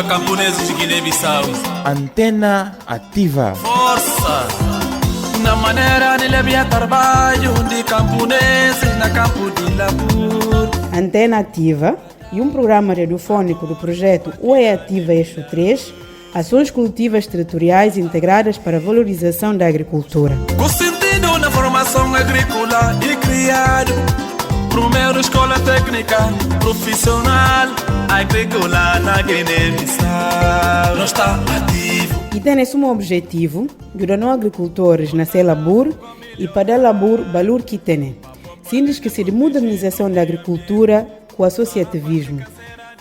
Viva camponeses de Guiné-Bissau. Antena ativa. Força! Na maneira de levar trabalho de camponeses na campo de labor. Antena Ativa e um programa radiofônico do projeto UE Ativa Eixo 3, ações coletivas territoriais integradas para a valorização da agricultura. Com sentido na formação agrícola e criado, primeiro escola técnica profissional agrícola na Guiné-Bissau. Não está ativo. E tem esse objetivo, ajudando agricultores na labor e para labor valor que tem. Síndice de modernização da agricultura com associativismo.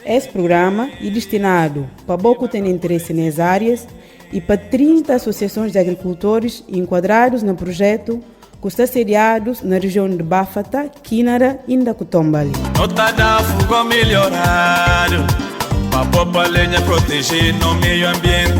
Esse programa é destinado para pouco ter interesse nas áreas e para 30 associações de agricultores enquadrados no projeto que está sediados na região de Bafata, Kinara e Ndakutombali. Nota da fuga melhorado para popar lenha proteger no meio ambiente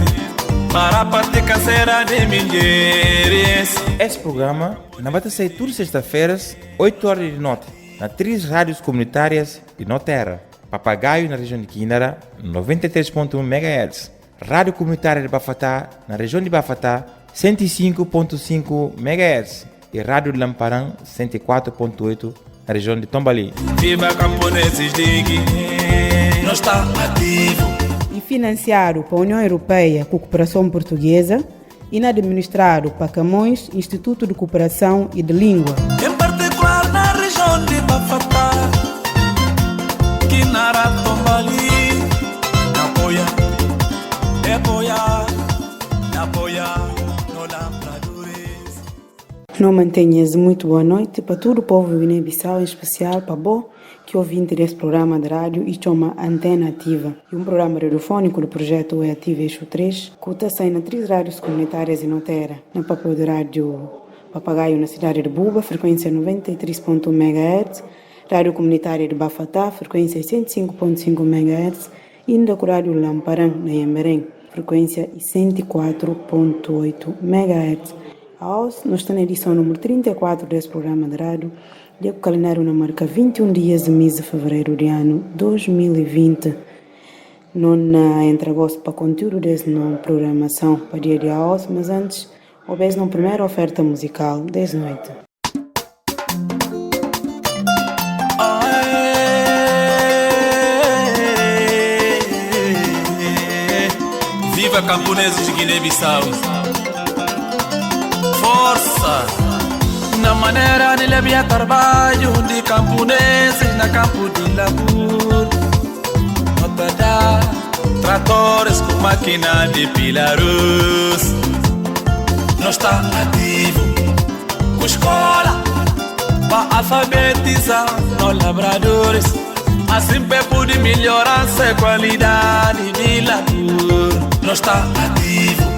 para a parte canseira de mulheres. Esse programa vai ser todas sextas-feiras, 8 horas de noite, nas 3 rádios comunitárias de Noterra. Papagaio na região de Kinara, 93.1 MHz. Rádio Comunitária de Bafatá, na região de Bafatá, 105.5 MHz. E Rádio de Lamparã, 104.8 na região de Tombali. Viva camponeses de Guiné, não está ativo. E financiado pela União Europeia com Cooperação Portuguesa e administrado para Camões, Instituto de Cooperação e de Língua. Em particular na região de Bafatá, Kinara, Tombali, apoia, no Lavradores. Não mantenhas muito boa noite para todo o povo de Guiné-Bissau, em especial para Bo, que ouvinte desse programa de rádio e chama Antena Ativa, e um programa radiofônico do projeto UE Ativa Eixo 3, que está saindo em 3 rádios comunitárias em Noterra, no papel de rádio Papagaio na cidade de Buba, frequência 93.1 MHz, Rádio Comunitária de Bafatá, frequência 105.5 MHz, e ainda com Rádio Lamparã, na Yamberém, frequência 104.8 MHz. Nós estamos na edição número 34 desse programa de rádio, e o calendário na marca 21 dias do mês de fevereiro de ano 2020. Não entra gosto para conteúdo dessa programação para dia de hoje, mas antes, houvesse uma primeira oferta musical, 10 noite. Viva camponeses de Guiné-Bissau. Força! Na maneira de levar trabalho de camponeses na campo de labor. Nota da tratores com máquina de pilaros. Não está ativo. Com escola para alfabetizar nos labradores. Assim pode melhorar a qualidade de labor. Não está ativo.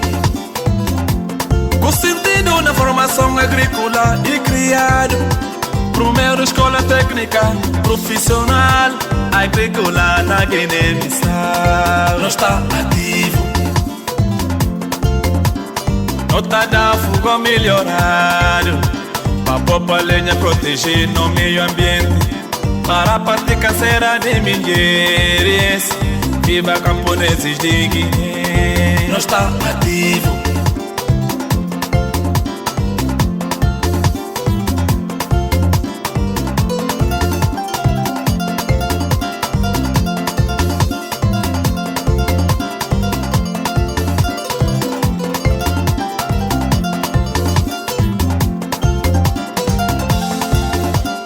Com sentido na formação agrícola e criado, primeiro escola técnica profissional agrícola na Guiné-Bissau. Não está ativo. Nota da fuga melhorado para popar lenha proteger no meio ambiente para a parte canseira de mulheres. Viva camponeses de Guiné, não está ativo.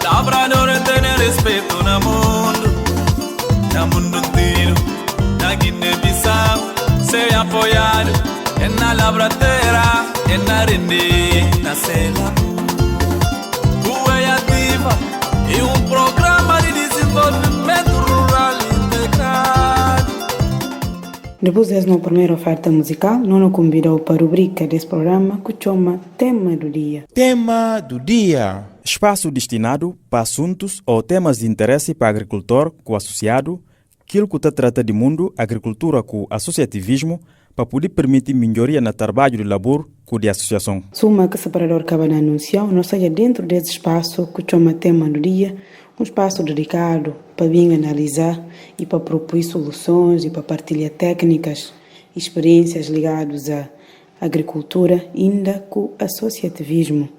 Labrador tem respeito no mundo inteiro, na Guiné-Bissau, ser apoiado, é na labradeira, é na rende, na cela. UE Ativa e um programa de desenvolvimento rural integrado. Depois dessa primeira oferta musical, não convidou para a rubrica desse programa que chama Tema do Dia. Tema do Dia. Espaço destinado para assuntos ou temas de interesse para agricultor com associado, aquilo que trata de mundo, agricultura com associativismo, para poder permitir melhoria no trabalho de labor com a associação. Suma que o separador acaba de anunciar, não seja dentro desse espaço que chama Tema do Dia, Um espaço dedicado para vir analisar e para propor soluções e para partilhar técnicas, experiências ligadas à agricultura, ainda com associativismo,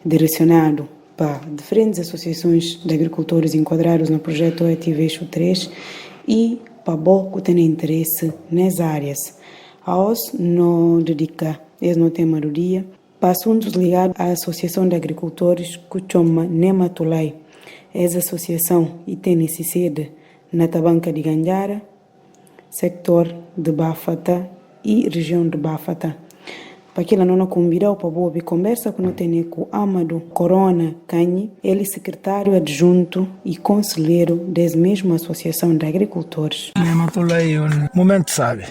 direcionado para diferentes associações de agricultores enquadrados no projeto ETV Eixo 3 e para o que tem interesse nas áreas. A OS não dedica esse no tema do dia para assuntos ligados à Associação de Agricultores que chama Nematulai. Essa associação e tem sede na Tabanca de Ganjara, sector de Bafata e região de Bafata. Para aquilo não convidar para boa conversa que não tem com Amado Corona Canhi, ele é secretário adjunto e conselheiro da mesma Associação de Agricultores. Nematulai é um momento, sabe?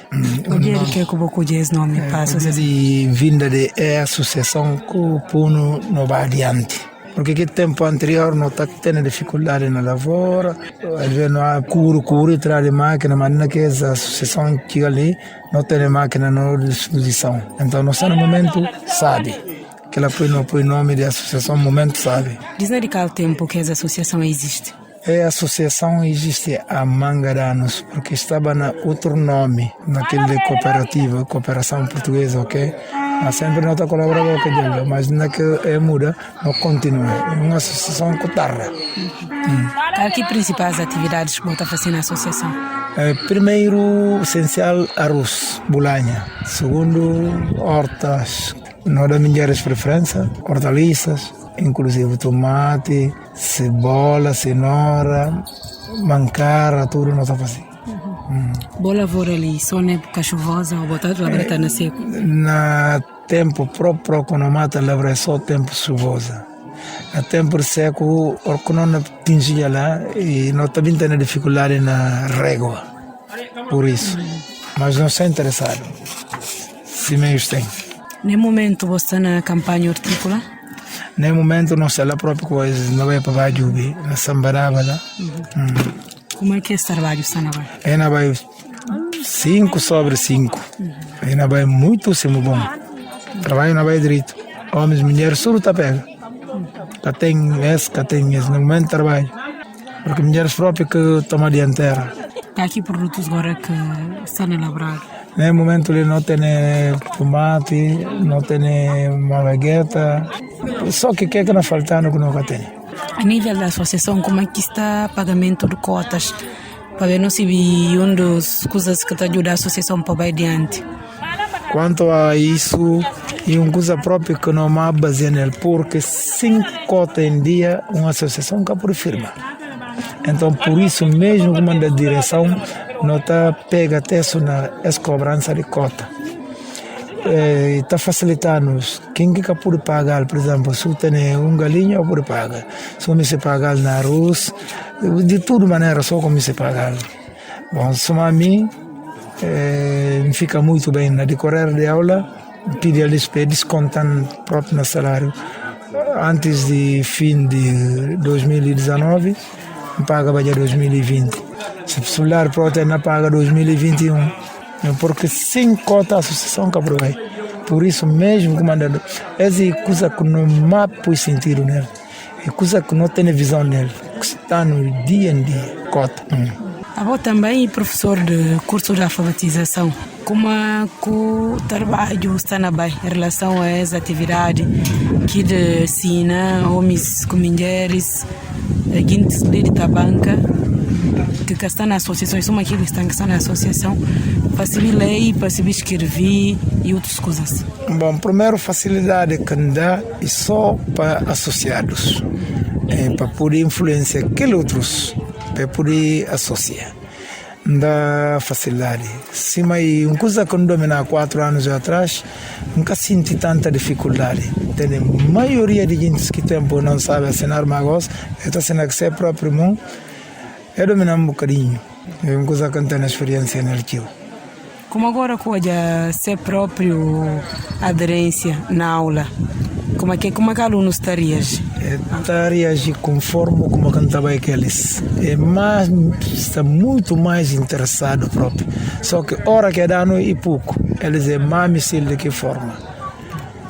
O dia que eu esse nome para a associação? De vinda de associação que o Puno não vai adiante. Porque que tempo anterior não está tendo dificuldade na lavoura, às vezes não há curo atrás de máquina, mas não é que essa associação que ali não tem máquina na disposição. Então, nós no momento sabe que ela põe nome de associação, momento sabe. Diz de qual tempo que essa associação existe? A associação existe há manga de anos, porque estava na outro nome, naquele de cooperativa, cooperação portuguesa, ok? Mas sempre não está colaborando com ele, mas não é que muda, não continua. É uma associação que tarda. Quais que principais atividades que você está fazendo na associação? Primeiro, essencial, arroz, bolanha. Segundo, hortas. Nós damos minhas preferências, hortaliças, inclusive tomate, cebola, cenoura, mancara, tudo nós estamos fazendo. Boa lavoura ali, só na época chuvosa ou botar a breta na seco? Na tempo próprio, quando mata a lavoura, é só tempo chuvosa. Na tempo seco, quando não atinge lá, e nós também temos dificuldade na régua. Por isso. Mas não sou interessado. Se meios tem. No momento, você está na campanha hortícola? No momento, não sei a própria coisa. Não vai para a Jubi, na Sambaraba lá. Como é que esse trabalho está na Bahia? É na Bahia 5 sobre 5. É na Bahia muitíssimo bom. Trabalho na Bahia direito. Homens, mulheres, tudo está pega. Cá tem esse. No momento trabalho. Porque mulheres próprias que tomam a dianteira. Há aqui produtos agora que estão elaborados? No momento ele não tem tomate, não tem malagueta. Só que é que não faltando que nunca tem. A nível da associação, como é que está o pagamento de cotas? Para ver não se vi uma das coisas que está ajudando a associação para ir adiante. Quanto a isso, é uma coisa própria que não há base nele, porque sem cota em dia, uma associação que por firma. Então, por isso mesmo, como da direção, não está pega até isso na cobrança de cota. Está facilitando quem que pode pagar, por exemplo, se tem galinha, eu pode pagar. Se eu se pagar na arroz, de toda maneira, só como se pagar. Bom, se a mim, me fica muito bem na decorrer de aula, pedir eles para descontar próprio no salário. Antes de fim de 2019, paga para 2020. Se o celular próprio não paga 2021. Porque sem cota a associação que aprovei. Por isso mesmo, comandante, essa é coisa que não há pois sentido nele. É coisa que não tem visão nele. Que está no dia em dia. Cota. Avô também é professor de curso de alfabetização. Como é que o trabalho está na Bahia em relação a essa atividade que de ensina homens com mulheres, guintes de tabanca, que está na associação, são aqueles que estão na associação, para se ler, para se escrever e outras coisas. Bom, primeiro facilidade que dá é só para associados, para poder influenciar aqueles outros, para poder associar. Dá facilidade. Sim, mas uma coisa que eu dominava 4 anos atrás, nunca senti tanta dificuldade. Tem a maioria de gente que tempo não sabe assinar magos, está sendo que ser próprio mão. Eu domino um bocadinho. É uma coisa que não tenho experiência no arquivo. Como agora pode ser próprio aderência na aula? Como é que o aluno está a reagir? Está a reagir conforme como cantava aqueles. Está muito mais interessado próprio. Só que hora que dá no e pouco. Eles é mais missile de que forma.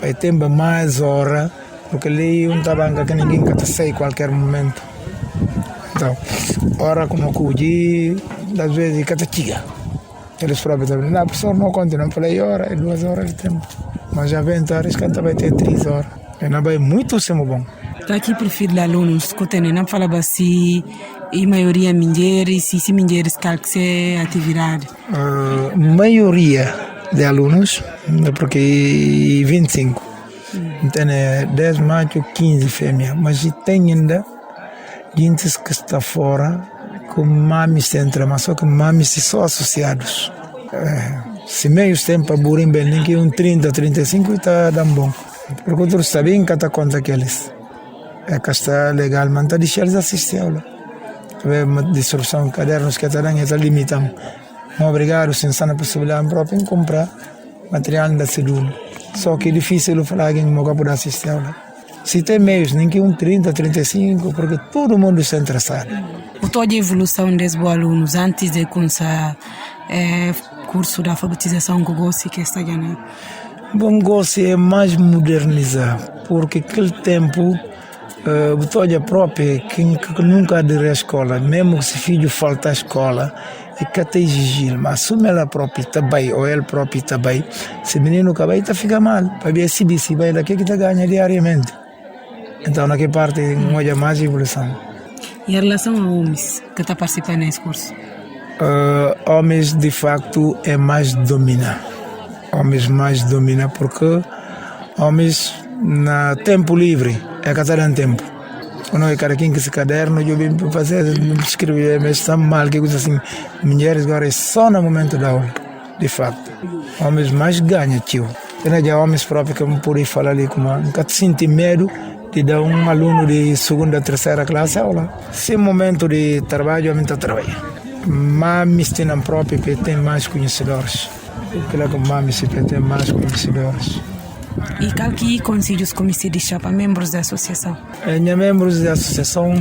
Vai ter mais hora, porque ali um tabanca que ninguém quer sair em qualquer momento. Então, ora como cuji, às vezes cata chiga. Eles próprios também, a pessoa não continua para aí hora, 2 horas de tempo. Mas já vem tarde, canta vai ter 3 horas. E não vai muito sempre bom. Tá aqui perfil de alunos que tem, não fala assim, e maioria mulheres, se mulheres que atividade. Maioria de alunos, porque 25. Tem 10 machos, 15 fêmeas, mas tem ainda gente que está fora com mames entra, mas só que mames são associados. Se meio tempo para burim bem, nem que 30, 35 está dando bom. Porque outros sabem que está conta aqueles. Que está legalmente, deixa eles assistir a aula. Uma distribuição de cadernos que está limitando. Obrigado, sem a possibilidade própria de comprar material da cedula. Só que é difícil falar que não pode assistir a aula. Se tem meios, nem que 30, 35, porque todo mundo está interessado. Toda a evolução dos alunos antes de começar curso de alfabetização que gosto que está ganhando? Bom, gosto é mais modernizar, porque aquele tempo toda própria que nunca aderiu à escola, mesmo se filho falta à escola, e que até exigir, mas assume ela própria também, ou ele próprio também, se o menino acabar, está fica mal, para ver se vai daqui que está ganha diariamente. Então, naquela parte, não há mais evolução. E a relação a homens que está participando nesse curso? Homens, de facto, é mais domina. Homens mais domina, porque homens, no tempo livre, é que está tempo. Não é cara quem que se caderno, eu vim fazer, escrever, mas está mal, que coisa assim. Mulheres agora é só no momento da aula, de facto. Homens mais ganham, tio. Tem já homens próprios que eu posso falar ali, como nunca senti medo de dar aluno de segunda, terceira classe aula. Se momento de trabalho, eu estou trabalhando. Mas tem próprio que tem mais conhecedores. Aquela que mames tem mais conhecedores. E qual que conselhos como se deixa para membros da associação? Membros da associação,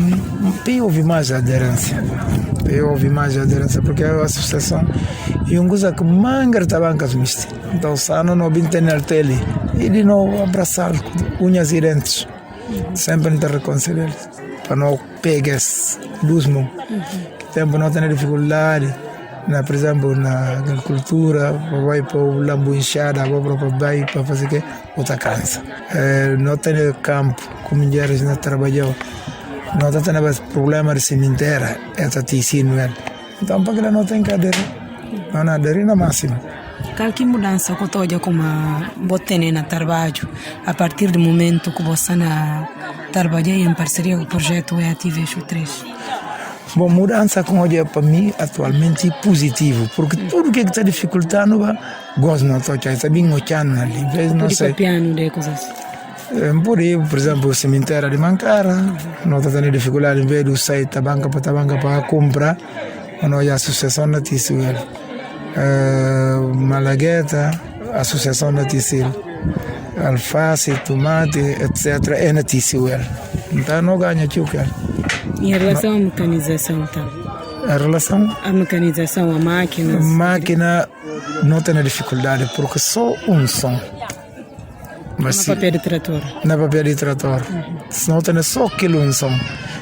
eu ouvi mais aderência. Porque a associação é uma coisa que manga está bancas mistas. Então, se não tem na tele, ele não abraçar unhas e dentes. Sempre não reconciliar. Para não pegar dos mãos. Tempo não tem dificuldade. Por exemplo, na agricultura, vai para o lambu inchada, vai para fazer que outra cansa. Não tem campo, como mulheres não trabalham, não tem problema de cemitério, essa te ensina. Então, para que ela não tem que aderir, não aderir na máxima. Qual que mudança que tu olha como você tem no trabalho, a partir do momento que você trabalha em parceria com o projeto EATIV Eixo 3? Bom, mudança com olha para mim atualmente é positivo, porque tudo que está dificultando, gosto não estou está bem olhando ali, não sei. Copiando de coisas. Por exemplo, o cemitério de Mancara, não está tendo dificuldade em vez de sair da banca para comprar, não há associação da Tissuel. Malagueta, associação da Tissuel. Alface, tomate, etc. é na Tissuel. Então não ganha o que eu quero. Em relação à mecanização, tá? A relação? A mecanização, a máquina. A máquina não tem dificuldade, porque só um som. Mas na papel de trator. Na papel de trator. Se não tem só aquele um som.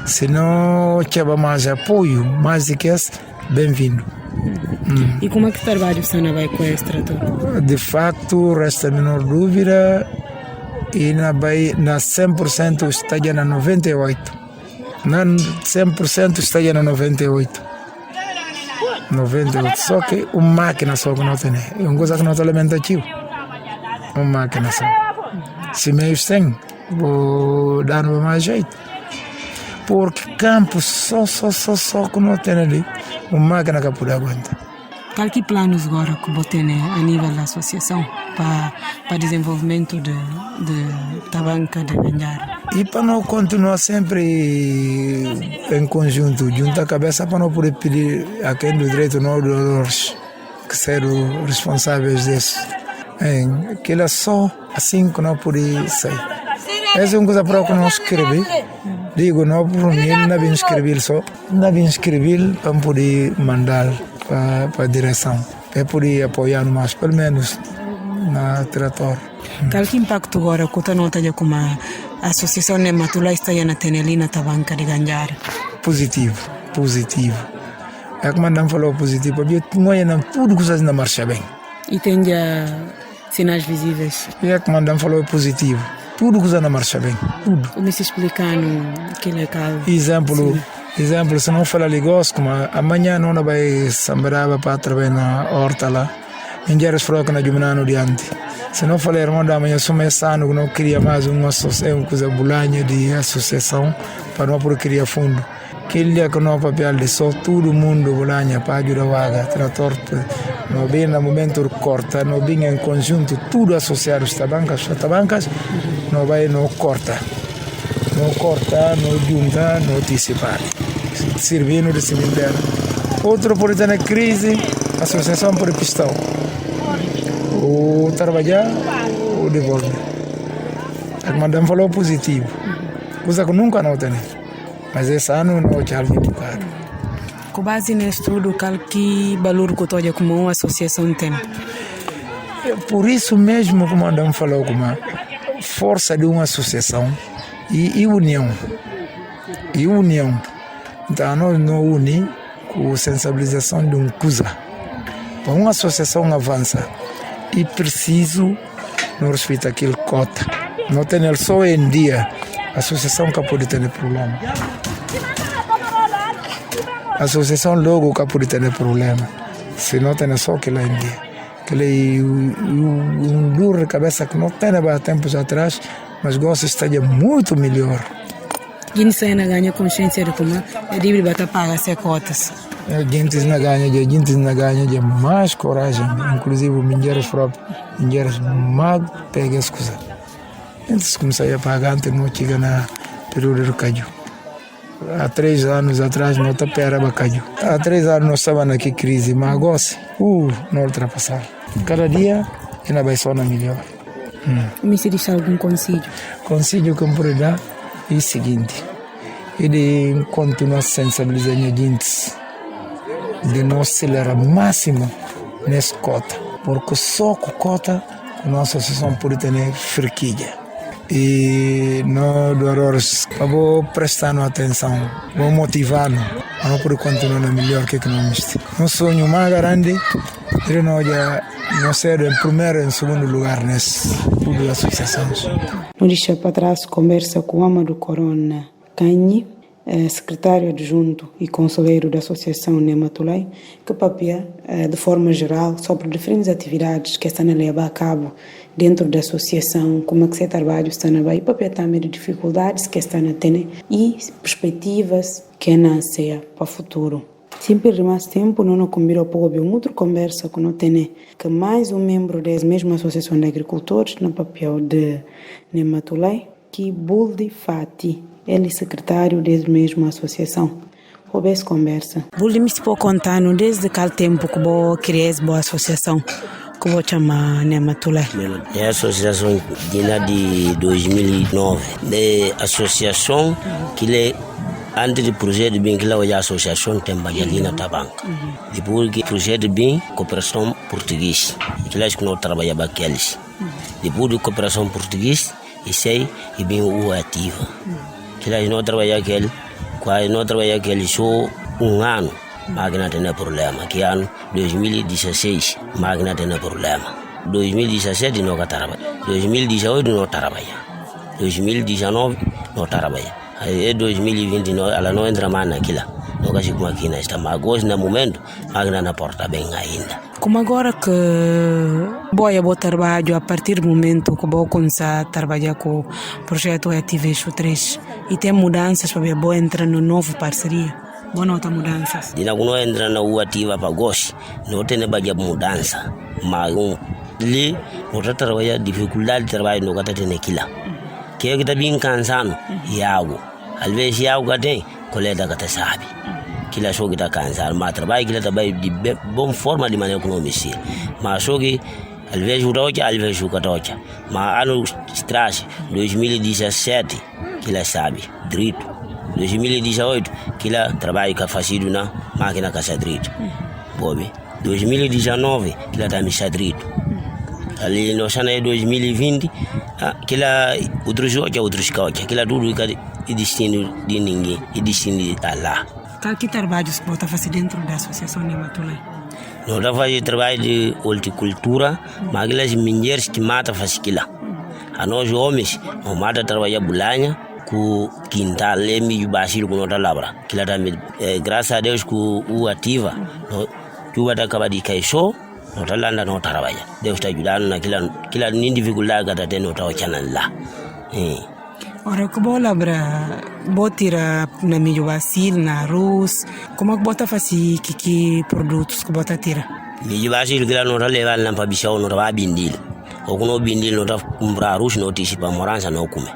Se não tiver mais apoio, mais de que esse, bem-vindo. E como é que o trabalho você vai com esse trator? De facto, resta a menor dúvida, e na 100% está já na 98%. Na 100% está já na 98%. Só que uma máquina só que não tem. É uma coisa que não está alimentativo. Uma máquina só. Se meios tem, vou dar mais jeito. Porque campo só que não tem ali. Uma máquina que pode aguentar. Qual que planos agora que você tem a nível da associação para desenvolvimento de banca de ganhar? E para não continuar sempre em conjunto, juntar a cabeça para não poder pedir a quem do direito não dos que serão responsáveis disso. Aquilo é só assim que não pode sair. Essa é uma coisa para que não escrevi. Digo, não por mim, não vim escrever só. Não vim escrever para poder mandar para a direção. Para poder apoiar mais, pelo menos na trator. Qual que impacto agora que você nota como a associação de Matula está na Tenelina da banca de ganhar? positivo. É como andamos falou positivo, porque tudo que vocês não marcha bem. E tem já sinais visíveis. É como andamos falou positivo, tudo que vocês não marcha bem, tudo. Como se explicando aquele caso? Exemplo, se não falar ligos, como amanhã não vai sambrava para trabalhar na horta lá, engeres froca na jumnano diante. Se não falar irmão da manhã, começando, não queria mais uma coisa bulanha de associação para não poder criar fundo. Aquele dia que não papel de só todo mundo bulanha para ajudar a vaga, trator, não bem no momento corta, não bem em conjunto, tudo associado às tabancas, não vai, não corta. Não corta, não junta, não antecipar. Servindo de cemitério. Outro por estar na crise, associação por pistão. Ou trabalhar, ou devolver. A madame falou positivo. Coisa que nunca não tem. Mas esse ano não tinha educado. Com base nesse estudo, que valor que toda como uma associação tem? Por isso mesmo, como a madame falou, como a força de uma associação e união. Então, nós nos unimos com a sensibilização de uma coisa. Para uma associação avançar, e preciso não respeitar aquele cota. Não tem só em dia, a associação que pode ter problema. A associação logo que pode ter problema. Se não tem só aquilo em dia. Aquele dor de cabeça que não tem há tempos atrás, mas gosto de estar muito melhor. Quem sai na ganha consciência de como é livre para pagar essas cotas. A gente não ganha de mais coragem, inclusive o minheiros próprios, minheiros mal pegam as coisas. Antes comecei a pagar, antes não chega na período do caju. Há 3 anos atrás não estava caju. Há 3 anos nós estávamos naquela crise, mas agora não ultrapassar. Cada dia ainda vai só na melhor. Me se deixa algum conselho? Conselho que eu posso dar é o seguinte: ele continua sensibilizando a gente de não acelerar máximo nessa cota, porque só com cota a nossa associação pode ter friquilha. E nós, doadores, vamos prestar atenção, vamos motivar, vamos poder continuar na melhor que nós. Nosso sonho mais grande é nós ser em primeiro e em segundo lugar nesse tudo das associações. Não deixa para trás conversa com o Amado Corona Canhi, secretário adjunto e conselheiro da Associação Nematulai, que papia, de forma geral, sobre diferentes atividades que estão a levar a cabo dentro da associação, como é que esse trabalho está na Bahia, papia também de dificuldades que estão a ter e perspectivas que nascem para o futuro. Sempre mais tempo, não convidou para ouvir outra conversa que não tem que mais um membro da mesma Associação de Agricultores, no papel de Nematulai, que Buldi Fati, ele é secretário da mesma associação. Houve essa conversa. Buldi me pode contar desde qual tempo que você criou essa boa associação, que você chama Nematulai? É a associação de 2009. É a associação que é antes do projeto bem que lá a associação tem Bajadina Tabanca. Depois do projeto bem cooperação português, que lá que nós trabalhamos aqueles. Depois da cooperação português, isso aí é bem o ativa. Que lá nós trabalhamos aquele, quase nós trabalhamos aquele só um ano, máquina tem problema. Que ano 2016, máquina tem problema. 2017 não trabalha, 2018 não trabalha, 2019 não trabalha. Aí 2020 ela não entra mais naquilo. Não caso como aqui na está, mas agora no momento máquina na porta bem ainda. Como agora que boa trabalho a partir do momento que vou começar a trabalhar com o projeto Ativa Eixo 3 e tem mudanças para boa entrar no novo parceria. Boa nota mudanças. E não entra na Ativa para gosto, não tem nada mudança, mas ali não trabalha dificuldade de trabalho não está tendo aquilo. Que é que está bem cansado e água. Às vezes água tem, coleta que está sabe. Que lá só que está cansado, mas trabalho que está de boa forma de maneira econômica. Mas só que às vezes o rocha, às vezes o catocha. Mas ano atrás, 2017, que lá sabe, direito. 2018, que lá trabalho que faz na máquina caça direito. 2019, que lá está missa direito. ali no sana ya 2020 kila outros kawacha kila tudo e destino de ninguém e destino de Allah. Que trabalhos você faz dentro da associação de Matulai? Nós fazemos trabalho de horticultura, mas aquelas mulheres que matam faz aquilo. A nós homens, nós mata trabalhar bulanha com quintal, milho, basil, com outra labra. Aquilo também, graças a Deus, com o ativa, tu vai acabar de cair só, nós lá não trabalha. Deus está ajudando naquela dificuldade que está tendo, nós estamos lá. Ora, que boa labra, boa tira na milho basil, na arroz, como é que bota fazer que produtos que bota tira? Milho basil, que lá não está levando lá para bichão, não está bindil. Ou quando bindil, não está comprar arroz, não tem para morança, não come.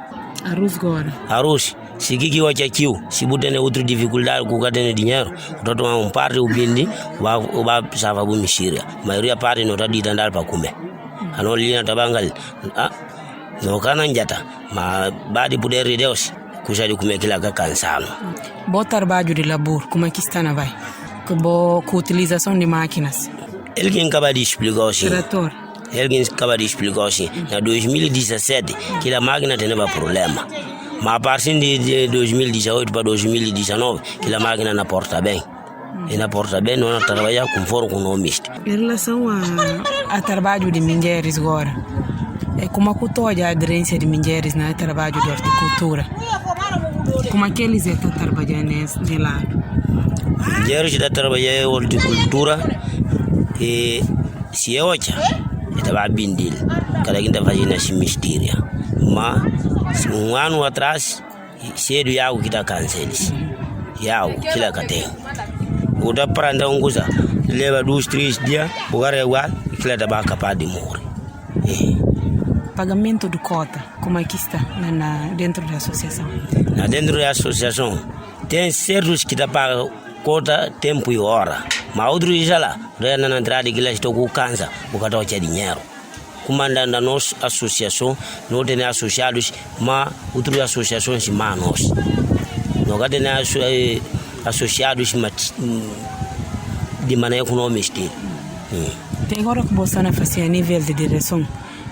Arroz agora? Arroz, se que vai aqui, se você tem outra dificuldade, com o tem dinheiro, não tomar parte do bindil, vai precisar para mexer. A maioria parte não está de andar para comer. A não linha está bangal. Não canan jata, mas badi poder de Deus, cuja de comer aquilo que cansado. Bom trabalho de labor, como é que está na vai? Com utilização de máquinas. Ele que acaba de explicar assim. Trator. Ele que acaba de explicar assim. Na 2017, que a máquina tinha problema. Mas a partir de 2018 para 2019, que a máquina não porta bem. E na porta bem, não trabalha conforme com o misto. Em relação a trabalho de mulheres agora, como é que estou a aderência de mulheres no trabalho de horticultura? Como é que eles estão trabalhando nesse lado? Mulheres estão trabalhando em horticultura e se é outra, estava bindil. Cada quem está fazendo esse mistério. Mas um ano atrás, cedo é algo que está cansado. É algo que lá tem. O da pranda coisa, leva 2-3 dias, o cara é igual, e que lá está capaz de morrer. Pagamento de cota, como é que está dentro da associação? Dentro da associação, tem certos que pagam cota, tempo e hora. Mas outros já lá, na entrada que eles estão com câncer, porque estão com dinheiro. Comandando a nossa associação, não tem associados, mas outras associações mais nós. Não tem associados de maneira econômica. Tem agora que você não faz a nível de direção?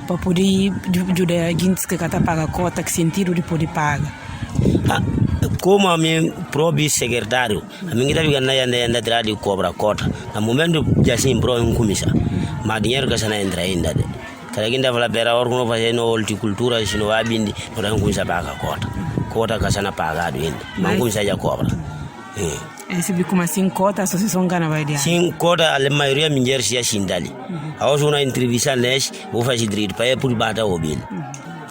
Para poder ajudar a gente que está paga a cota, que sentido de poder pagar? Como a minha própria secretário, a minha está ficando na atrás de cobrar cota. No momento já se improve um comissão, mas dinheiro que você não entra ainda. Cada quem está falando para a hora que não faz horticultura, se não vai bem, não tem como pagar a cota. Cota que você não paga ainda, mas como já cobra. Esse bico como assim cota a associação gana vai dar. Sim, cota a maioria mulheres já se dali. A hoje uma entrevista nesse vou fazer direito para por bater o bil.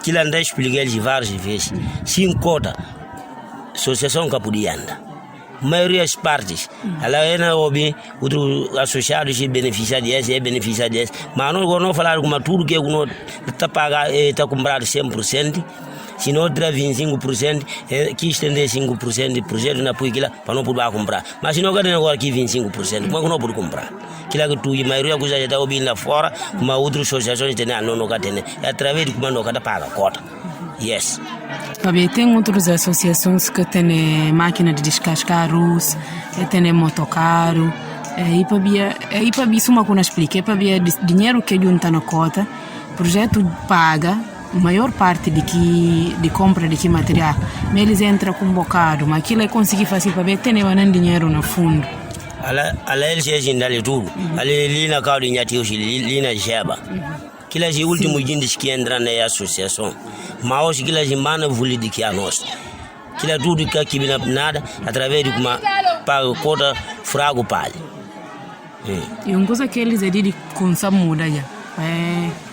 Que lá anda explicar de várias vezes. Sim, cota associação que podia andar. Maioria das partes, ela é na OB, outros associados se beneficiam desse, mas não falar com tudo que não está pagando, está comprado 100%. Se não tiver 25%, que estender 5% de projeto na puigila para não poder comprar. Mas se não quer agora aqui 25%, como é que não pode comprar? Aquilo que tu e a maioria coisa já está ouvindo lá fora, como outras associações têm, não tem. É através de como não cada paga a cota. Yes. Tem outras associações que têm máquina de descascar arroz, têm motocarro. E para isso uma coisa explica, é para ver dinheiro que junta na cota, o projeto paga a maior parte de compra de que material, mas eles entram com um bocado, mas aquilo é conseguir fazer para ver que tem dinheiro no fundo. Eles já dali tudo, ali na casa de Nhatio, ali na Jeba. Aquilo é o último dia que entra na associação, mas hoje aquilo é mana vulida que é nosso. Aquilo é tudo que aqui não nada, através de uma paga cota fraco palha. E uma coisa que eles dizem com essa muda já.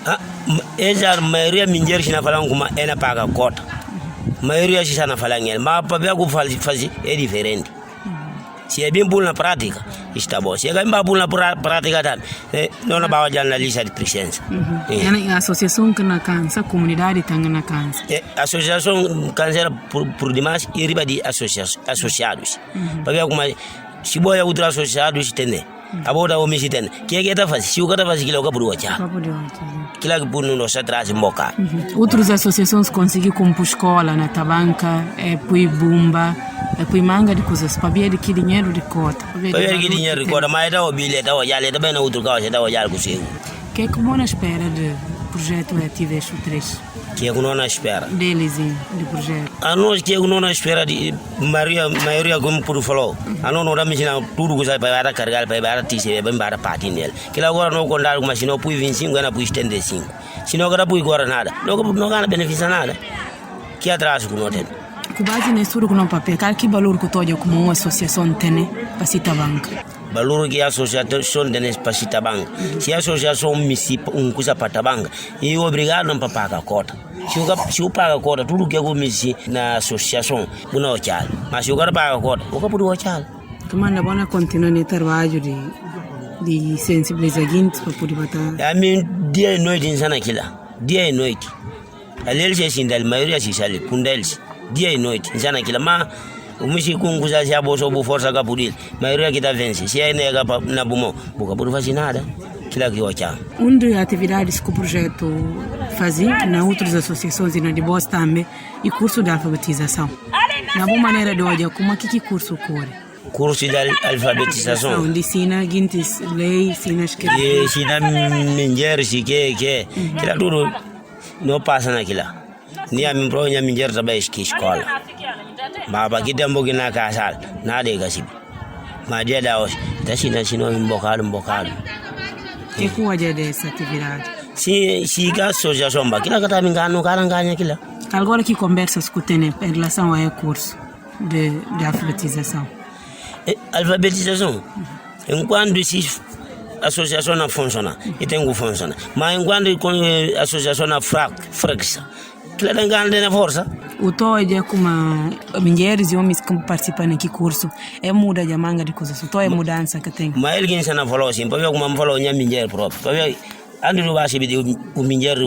A maioria das mulheres não falam como é na paga cota. A maioria já não falam ele, mas para ver o que fazer é diferente. Se é bem bom na prática, está bom. Se é bem bom na prática, não é bom na lista de presença. A associação que não cansa, a comunidade também não cansa. A associação cansa por demais e riba de associados. Para ver como se boa outra associados tem. A boa o mês tem. Que é que está fazendo? Se o cara faz aquilo que por já. Que lá que por não se traz em boca. Outras associações conseguem compor escola na tabanca, põe bomba, põe manga de coisas para ver que dinheiro de cota. Para ver que dinheiro de cota, mas está o bilhete, está o olhar, está bem na outra casa, está o olhar com o seu. Que é como na espera projeto Ativa Eixo 3? Que é que não espera. Deles, do projeto. A nós que não espera de maioria como por falou. A nós não dá menina tudo que sai para carregar para tirar para partir nele. Que agora não contar com se não põe 25 ganha por estender 5. Se não agora põe agora nada. Não ganha benefício nada. Que atraso que não tem. Com base nesse tudo que não papel, que valor que toja como uma associação tem para cita banca? Valor que a associação tem para cita banca. Se a associação me coisa para banca, e obrigado não para pagar a cota. Se eu pago a cota, tudo que eu me na associação, eu não ochalo. Mas se eu quero pagar a cota, eu vou poder ochalo. Como anda bom continuar no trabalho de sensibilizar gente para poder bater? A mim, dia e noite insana aquilo. Dia e noite. Ali eles assim, a maioria se sale, com deles. Dia e noite, insana aquilo. Mas o Michi com coisa se abolsou por força que por ele. A maioria que está vence. Se é nega na bumão, boca por fazer nada. Aquilo que eu achava. Onde atividades que o projeto fazia, na outras associações e na de Boas também, e curso de alfabetização. Na boa maneira de olhar, como é que curso ocorre? Curso de alfabetização. De ensina, guintes, lei, ensina escrever. Ensina minha se que. Aquilo tudo não passa naquilo. Nem a minha própria minha trabalha em escola. Mas aqui tem um pouquinho na casa, nada é assim. Mas dia da hoje, está ensinando um bocado. Que coisa é dessa atividade? Se a associação, aquilo que está me enganando, o cara ganha aquilo. Agora que conversas que tem em relação ao curso de alfabetização? Alfabetização, enquanto a associação não funciona, e tem que funcionar. Mas enquanto a associação não fraca, aquilo tem ganho na força. O toja como mulheres e homens que participam nesse curso é muda de manga de coisas. O toja é mudança que tem. Mas ele que ensina falou assim, para ver como me falou minha mulher própria, para ver antes do baixo de o mulher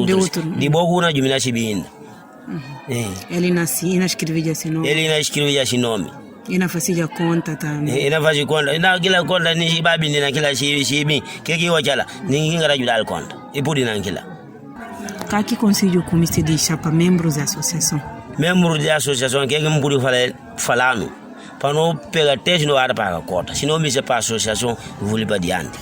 de boa na de mina se vindo. Ele nasce e não escrevia assim nome. Ele não escrevia assim nome. E não fazia conta também. E não fazia conta. E naquela conta nem se babi nem naquela se bem. Que eu aquela ninguém vai ajudar a conta. E por naquela. Que conselho como se deixa para membros da associação? Membros da associação que me pode falar não. Para não pegar teste no ar para a cota. Se não me se para a associação, vou ir para diante.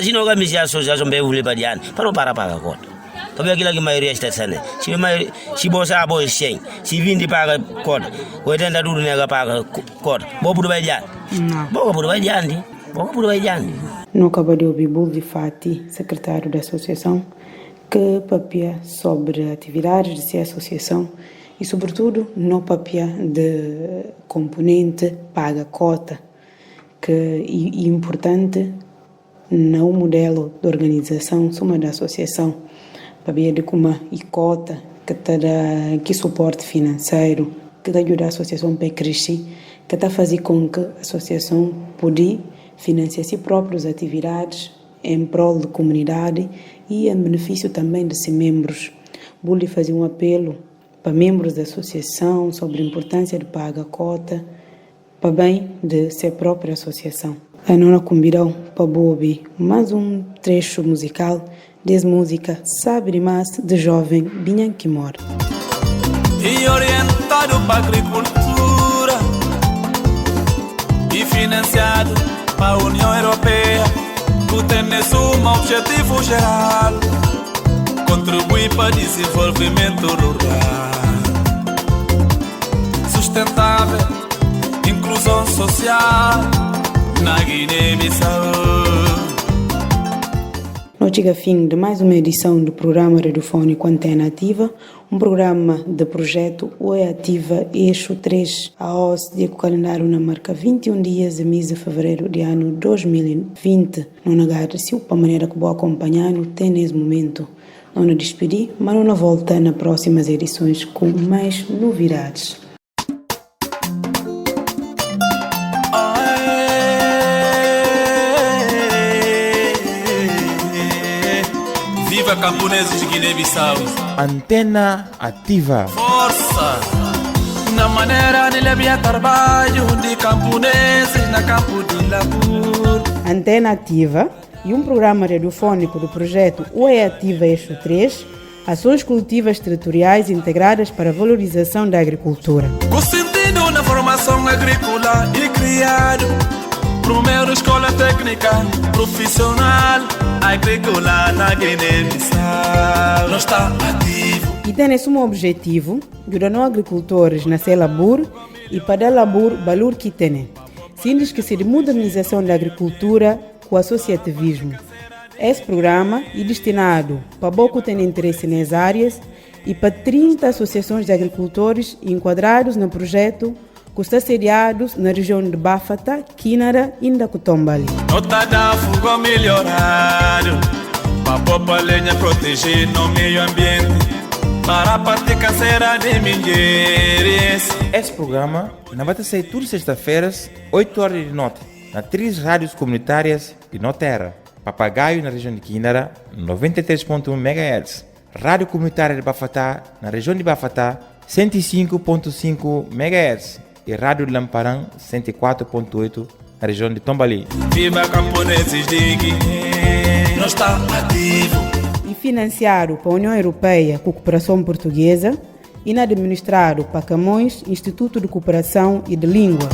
Se não me se a associação, vou ir para diante. Para não parar para a cota. Porque aquilo que a maioria está sendo. Se você é bom, se 20 paga a cota, 80 tudo nega paga a cota, vou por vai diante. Não. Vou por vai diante. No acaba de ouvir Buldi Fati, secretário da associação, que papia sobre atividades de sua associação e, sobretudo, no papia de componente paga cota, que é importante no modelo de organização suma da associação, papia de como e cota, que está que suporte financeiro, que está ajuda a associação para crescer, que está fazer com que a associação possa financiar si próprias atividades em prol da comunidade e em benefício também de seus membros. Bulli fazia um apelo para membros da associação sobre a importância de pagar a cota para bem de sua própria associação. A nona convidou para ouvir mais um trecho musical de música Sabe Demais de jovem Binhan Kimor. E orientado para a agricultura e financiado para a União Europeia, que tem um objetivo geral: contribuir para o desenvolvimento rural, sustentável, inclusão social na Guiné-Bissau. Nós chega a fim de mais uma edição do programa radiofónico Antena Ativa, um programa de projeto Oi Ativa Eixo 3. A OS de calendário na marca 21 dias de mês de fevereiro de ano 2020. Não agradeceu para a maneira que vou acompanhar tem nesse momento. Não nos despedir, mas não volta nas próximas edições com mais novidades. Viva camponeses de Guiné-Bissau. Antena Ativa. Força! Na maneira de levar trabalho de camponeses na campo de labor. Antena Ativa e um programa radiofónico do projeto Oi Ativa Eixo 3, ações cultivas territoriais integradas para a valorização da agricultura. Com sentido na formação agrícola e criado Primeiro escola técnica profissional agrícola na Guiné-Bissau. Não está ativo. E tem esse objetivo, ajudar agricultores na labor e para dar labor valor que tem. Sem esquecer de modernização da agricultura com o associativismo. Esse programa é destinado para pouco ter interesse nas áreas e para 30 associações de agricultores enquadrados no projeto que está sediados na região de Bafata, Quinara e Ndakutombali. Nota da fuga melhorado, para poupa lenha proteger no meio ambiente, para a parte canseira de mingueiros. Esse programa vai sair todas sextas-feiras, 8 horas de noite, nas 3 rádios comunitárias de Noterra. Papagaio na região de Quinara, 93.1 MHz. Rádio Comunitária de Bafatá, na região de Bafatá, 105.5 MHz. E Rádio Lamparã, 104.8, na região de Tombali. Viva camponeses de Guiné, não está ativo. E financiado pela União Europeia com Cooperação Portuguesa e administrado para Camões, Instituto de Cooperação e de Língua.